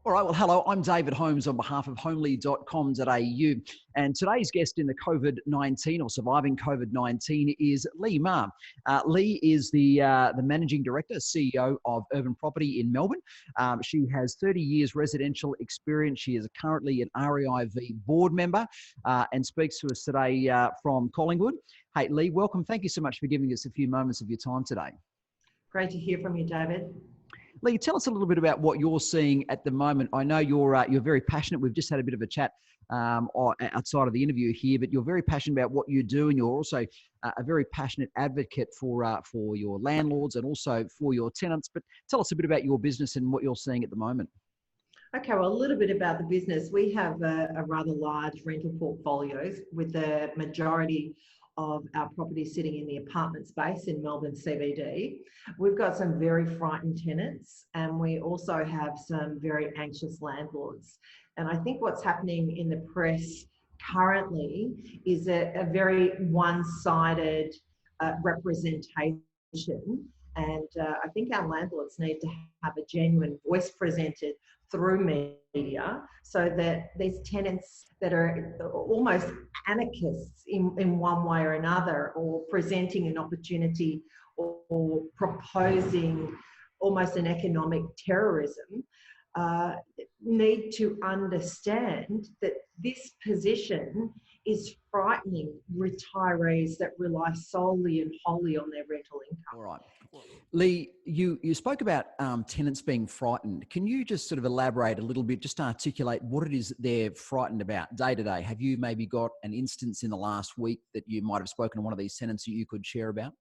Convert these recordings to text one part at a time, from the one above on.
All right, well, hello, I'm David Holmes on behalf of homely.com.au. And today's guest in the COVID-19 or surviving COVID-19 is Lee Ma. Lee is the Managing Director, CEO of Urban Property in Melbourne. She has 30 years residential experience. She is currently an REIV board member and speaks to us today from Collingwood. Hey, Lee, welcome. Thank you so much for giving us a few moments of your time today. Great to hear from you, David. Lee, tell us a little bit about what you're seeing at the moment. I know you're very passionate. We've just had a bit of a chat outside of the interview here, but you're very passionate about what you do, and you're also a very passionate advocate for your landlords and also for your tenants. But tell us a bit about your business and what you're seeing at the moment. Okay, well, a little bit about the business. We have a rather large rental portfolios with the majority of our properties sitting in the apartment space in Melbourne CBD. We've got some very frightened tenants, and we also have some very anxious landlords. And I think what's happening in the press currently is a very one-sided representation. And I think our landlords need to have a genuine voice presented through media so that these tenants that are almost anarchists in one way or another, or presenting an opportunity or proposing almost an economic terrorism, need to understand that this position is frightening retirees that rely solely and wholly on their rental income. All right. Lee, you spoke about tenants being frightened. Can you just sort of elaborate a little bit, just articulate what it is they're frightened about day to day? Have you maybe got an instance in the last week that you might have spoken to one of these tenants that you could share about?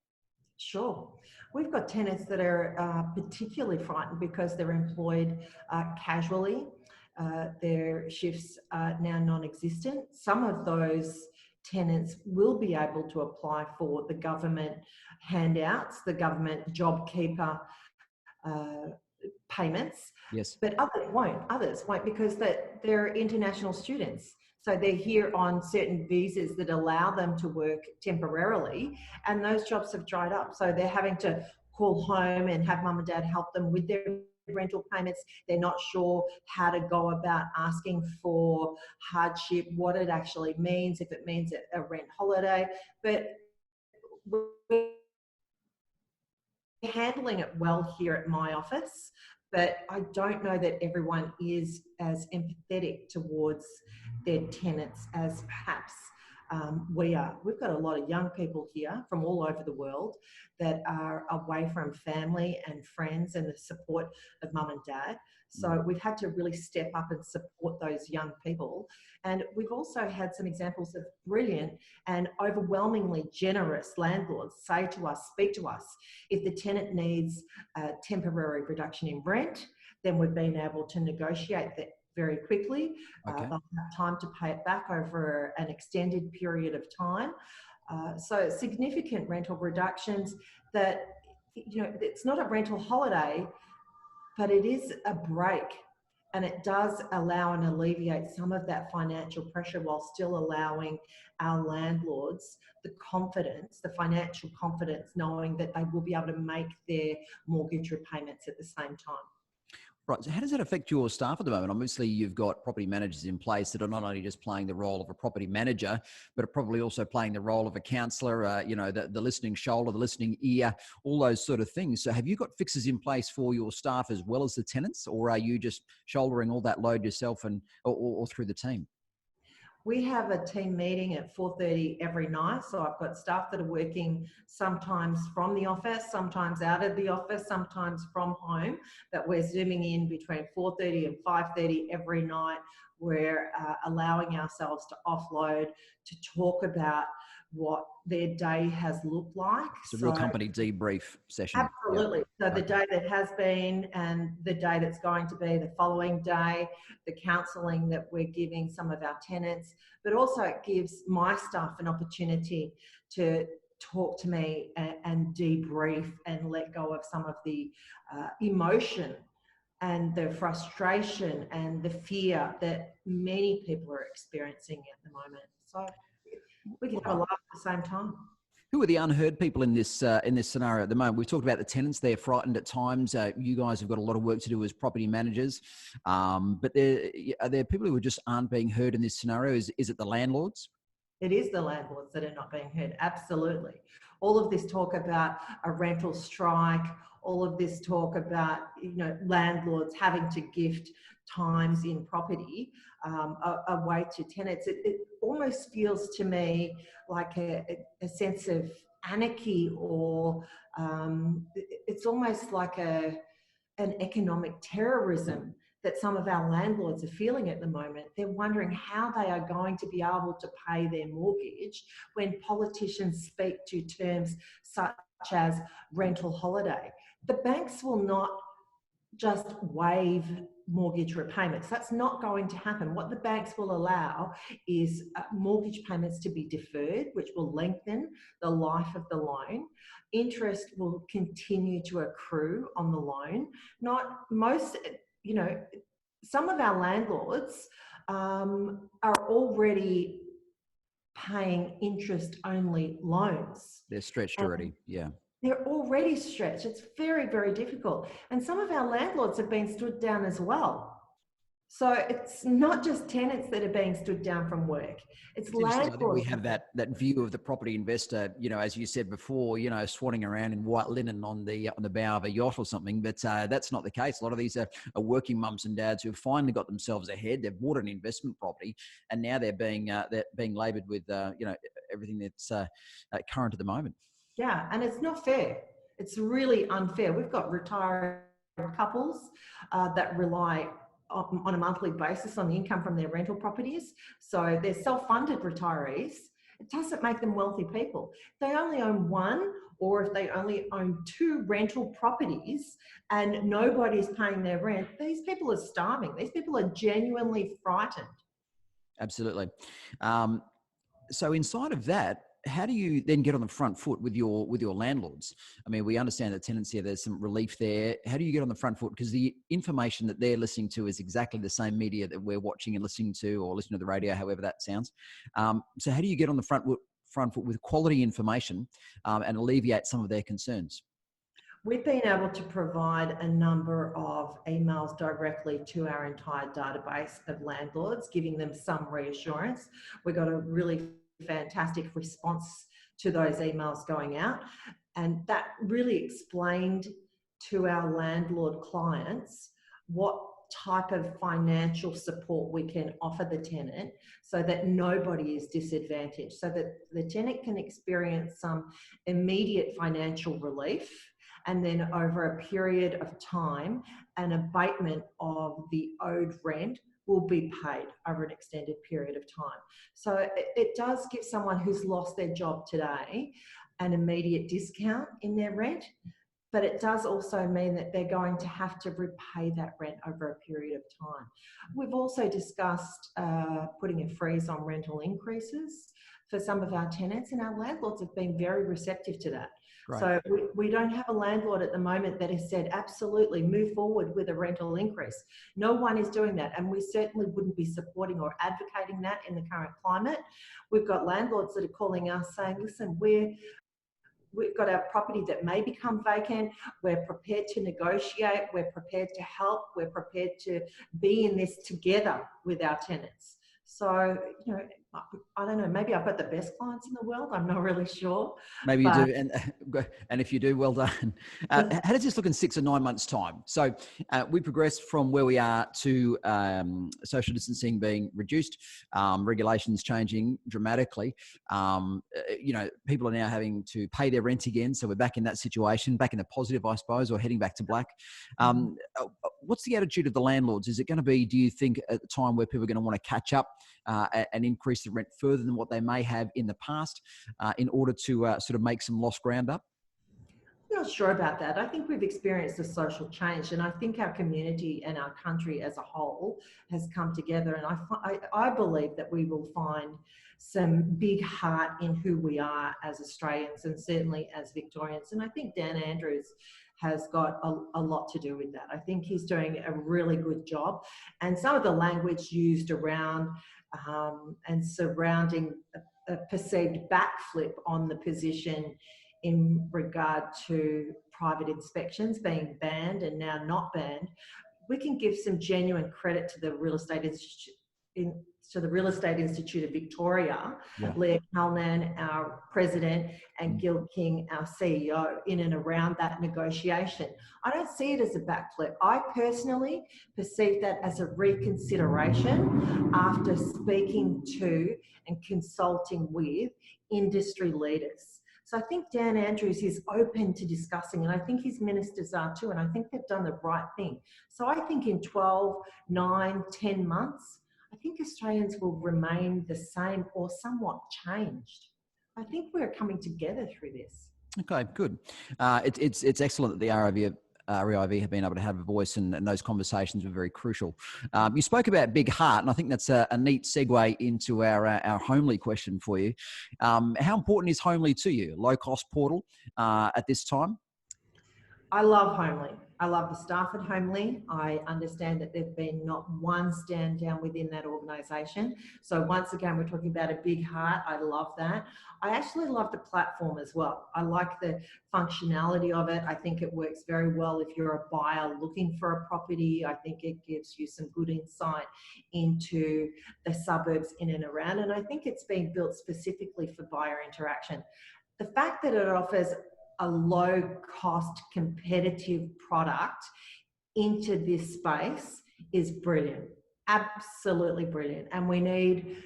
Sure. We've got tenants that are particularly frightened because they're employed casually. Their shifts are now non-existent. Some of those tenants will be able to apply for the government handouts, the government JobKeeper payments. Yes. But others won't because they're international students. So they're here on certain visas that allow them to work temporarily, and those jobs have dried up. So they're having to call home and have mum and dad help them with their rental payments. They're not sure how to go about asking for hardship, what it actually means, if it means a rent holiday. But we're handling it well here at my office, but I don't know that everyone is as empathetic towards their tenants as perhaps we are. We've got a lot of young people here from all over the world that are away from family and friends and the support of mum and dad. So we've had to really step up and support those young people. And we've also had some examples of brilliant and overwhelmingly generous landlords say to us, speak to us, if the tenant needs a temporary reduction in rent, then we've been able to negotiate that very quickly. Okay. They'll have time to pay it back over an extended period of time. So significant rental reductions that, it's not a rental holiday, but it is a break, and it does allow and alleviate some of that financial pressure while still allowing our landlords the confidence, the financial confidence, knowing that they will be able to make their mortgage repayments at the same time. Right. So how does that affect your staff at the moment? Obviously, you've got property managers in place that are not only just playing the role of a property manager, but are probably also playing the role of a counsellor, the listening shoulder, the listening ear, all those sort of things. So have you got fixes in place for your staff as well as the tenants, or are you just shouldering all that load yourself or through the team? We have a team meeting at 4:30 every night. So I've got staff that are working sometimes from the office, sometimes out of the office, sometimes from home, but we're zooming in between 4:30 and 5:30 every night. We're allowing ourselves to offload, to talk about what their day has looked like. It's a real company debrief session. Absolutely. Yep. So the day that has been and the day that's going to be, the following day, the counselling that we're giving some of our tenants, but also it gives my staff an opportunity to talk to me and debrief and let go of some of the emotion and the frustration and the fear that many people are experiencing at the moment. So we can have a laugh at the same time. Who are the unheard people in this scenario at the moment? We've talked about the tenants; they're frightened at times. You guys have got a lot of work to do as property managers, but are there people who just aren't being heard in this scenario? Is it the landlords? It is the landlords that are not being heard. Absolutely. All of this talk about a rental strike, all of this talk about, landlords having to gift times in property away to tenants. It almost feels to me like a sense of anarchy, or it's almost like an economic terrorism that some of our landlords are feeling at the moment. They're wondering how they are going to be able to pay their mortgage when politicians speak to terms such as rental holiday. The banks will not just waive mortgage repayments. That's not going to happen. What the banks will allow is mortgage payments to be deferred, which will lengthen the life of the loan. Interest will continue to accrue on the loan. Some of our landlords are already paying interest-only loans. They're stretched already, yeah. They're already stretched. It's very, very difficult. And some of our landlords have been stood down as well. So it's not just tenants that are being stood down from work. It's landlords. I think we have that view of the property investor, as you said before, swanning around in white linen on the bow of a yacht or something. But that's not the case. A lot of these are working mums and dads who have finally got themselves ahead. They've bought an investment property, and now they're being laboured with everything that's current at the moment. Yeah, and it's not fair. It's really unfair. We've got retired couples that rely on a monthly basis on the income from their rental properties. So they're self-funded retirees. It doesn't make them wealthy people. If they only own one, or if they only own two rental properties and nobody's paying their rent, these people are starving. These people are genuinely frightened. Absolutely. So inside of that, how do you then get on the front foot with your landlords? I mean, we understand the tenancy, there's some relief there. How do you get on the front foot? Because the information that they're listening to is exactly the same media that we're watching and listening to, or listening to the radio, however that sounds. So how do you get on the front foot with quality information and alleviate some of their concerns? We've been able to provide a number of emails directly to our entire database of landlords, giving them some reassurance. We got a really fantastic response to those emails going out, and that really explained to our landlord clients what type of financial support we can offer the tenant so that nobody is disadvantaged, so that the tenant can experience some immediate financial relief, and then over a period of time, an abatement of the owed rent will be paid over an extended period of time. So it does give someone who's lost their job today an immediate discount in their rent, but it does also mean that they're going to have to repay that rent over a period of time. We've also discussed putting a freeze on rental increases for some of our tenants, and our landlords have been very receptive to that. Right. So we don't have a landlord at the moment that has said, absolutely, move forward with a rental increase. No one is doing that, and we certainly wouldn't be supporting or advocating that in the current climate. We've got landlords that are calling us saying, listen, we've got our property that may become vacant. We're prepared to negotiate. We're prepared to help. We're prepared to be in this together with our tenants. So, I don't know, maybe I've got the best clients in the world. I'm not really sure. Maybe you do. And if you do, well done. How does this look in 6 or 9 months' time? So we progressed from where we are to social distancing being reduced, regulations changing dramatically. People are now having to pay their rent again. So we're back in that situation, back in the positive, I suppose, or heading back to black. What's the attitude of the landlords? Is it going to be, do you think, at the time where people are going to want to catch up and increase the rent further than what they may have in the past in order to sort of make some lost ground up? I'm not sure about that. I think we've experienced a social change, and I think our community and our country as a whole has come together, and I believe that we will find some big heart in who we are as Australians and certainly as Victorians. And I think Dan Andrews has got a lot to do with that. I think he's doing a really good job, and some of the language used around and surrounding a perceived backflip on the position in regard to private inspections being banned and now not banned, we can give some genuine credit to the Real Estate Institute, to the Real Estate Institute of Victoria, Leah Kalnan, our president, and Gil King, our CEO, in and around that negotiation. I don't see it as a backflip. I personally perceive that as a reconsideration after speaking to and consulting with industry leaders. So I think Dan Andrews is open to discussing, and I think his ministers are too, and I think they've done the right thing. So I think in 12, 9, 10 months, I think Australians will remain the same or somewhat changed. I think we're coming together through this. Okay, good. It's excellent that the REIV have been able to have a voice, and those conversations were very crucial. You spoke about Big Heart, and I think that's a neat segue into our Homely question for you. How important is Homely to you, low-cost portal at this time? I love Homely. I love the staff at Homely. I understand that there's been not one stand down within that organisation. So once again, we're talking about a big heart. I love that. I actually love the platform as well. I like the functionality of it. I think it works very well if you're a buyer looking for a property. I think it gives you some good insight into the suburbs in and around. And I think it's been built specifically for buyer interaction. The fact that it offers a low-cost competitive product into this space is brilliant, absolutely brilliant. And we need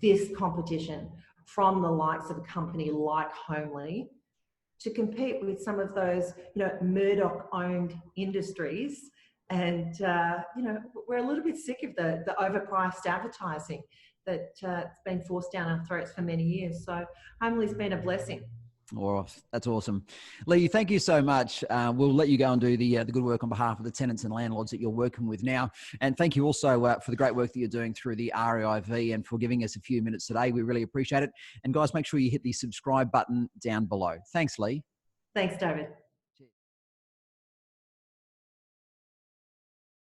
this competition from the likes of a company like Homely to compete with some of those, Murdoch-owned industries. And, we're a little bit sick of the overpriced advertising that's been forced down our throats for many years. So Homely's been a blessing. Oh, that's awesome. Lee, thank you so much. We'll let you go and do the good work on behalf of the tenants and landlords that you're working with now. And thank you also for the great work that you're doing through the REIV and for giving us a few minutes today. We really appreciate it. And guys, make sure you hit the subscribe button down below. Thanks, Lee. Thanks, David.